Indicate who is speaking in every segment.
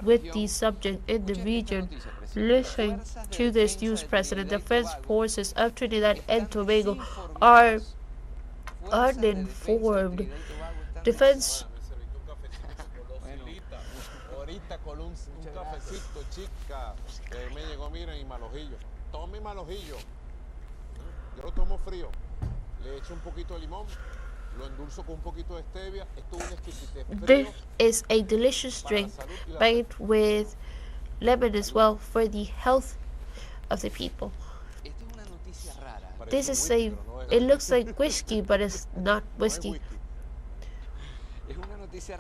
Speaker 1: with the subject in the region. Listening to this news, President, defense forces of Trinidad and Tobago are uninformed. Defense
Speaker 2: Ahorita con un cafecito, chica, me llegó, miren, y malojillo. Tome malojillo. Yo lo tomo frío. Le echo un poquito de limón, lo endulzo con un poquito de stevia. Esto es un exquisite.
Speaker 1: This is a delicious drink made with lemon as well for the health of the people. This is it looks like whiskey, but it's not whiskey.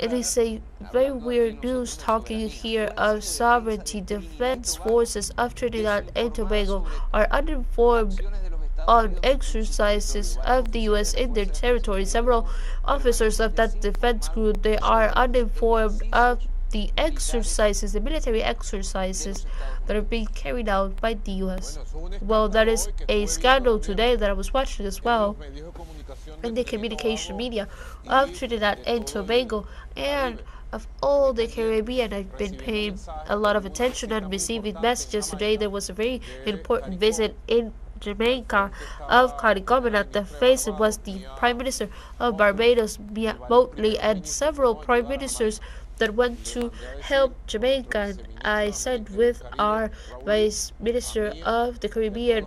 Speaker 1: It is a very weird news talking here of sovereignty. Defense forces of Trinidad and Tobago are uninformed on exercises of the U.S. in their territory. Several officers of that defense group, they are uninformed of the exercises, the military exercises that are being carried out by the U.S. Well, that is a scandal today that I was watching as well in the communication media of Trinidad and Tobago and of all the Caribbean. I've been paying a lot of attention and receiving messages today. There was a very important visit in Jamaica of CARICOM, and at the face it was the Prime Minister of Barbados, Mia Motley, and several Prime Ministers that went to help Jamaica. I sat with our Vice Minister of the Caribbean,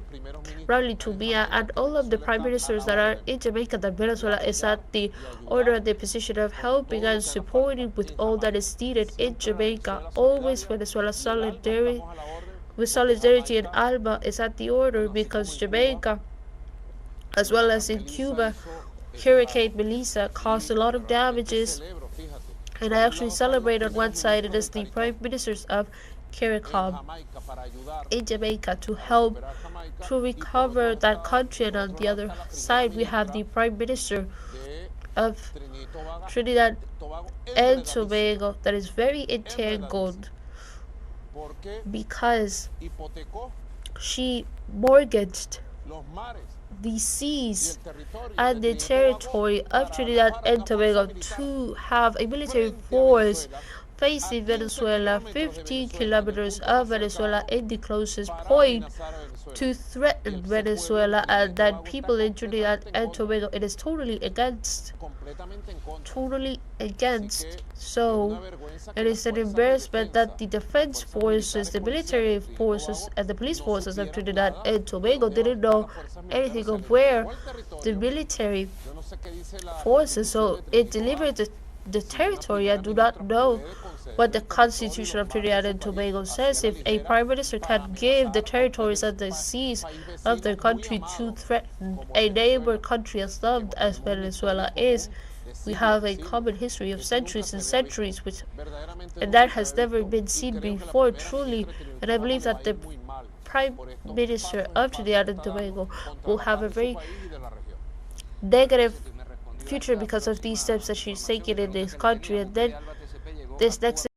Speaker 1: Riley Tumia, and all of the Prime Ministers that are in Jamaica, that Venezuela is at the order and the position of helping and supporting with all that is needed in Jamaica. Always Venezuela solidarity, with solidarity and Alma is at the order, because Jamaica, as well as in Cuba, Hurricane Melissa caused a lot of damages. And I actually celebrate on one side it is the Prime Ministers of CARICOM in Jamaica to help to recover that country, and on the other side we have the Prime Minister of Trinidad and Tobago that is very entangled because she mortgaged the seas and the territory of Trinidad and Tobago to have a military force facing Venezuela, 15 kilometers of Venezuela in the closest point, to threaten Venezuela, and that people in Trinidad and Tobago, it is totally against. So it is an embarrassment that the defense forces, the military forces, and the police forces of Trinidad and Tobago didn't know anything of where the military forces, so it delivered the territory. I do not know what the Constitution of Trinidad and Tobago says. If a Prime Minister can give the territories and the seas of their country to threaten a neighbor country as loved as Venezuela is, we have a common history of centuries and centuries, and that has never been seen before, truly. And I believe that the Prime Minister of Trinidad and Tobago will have a very negative future because of these steps that she's taking in this country. And then this next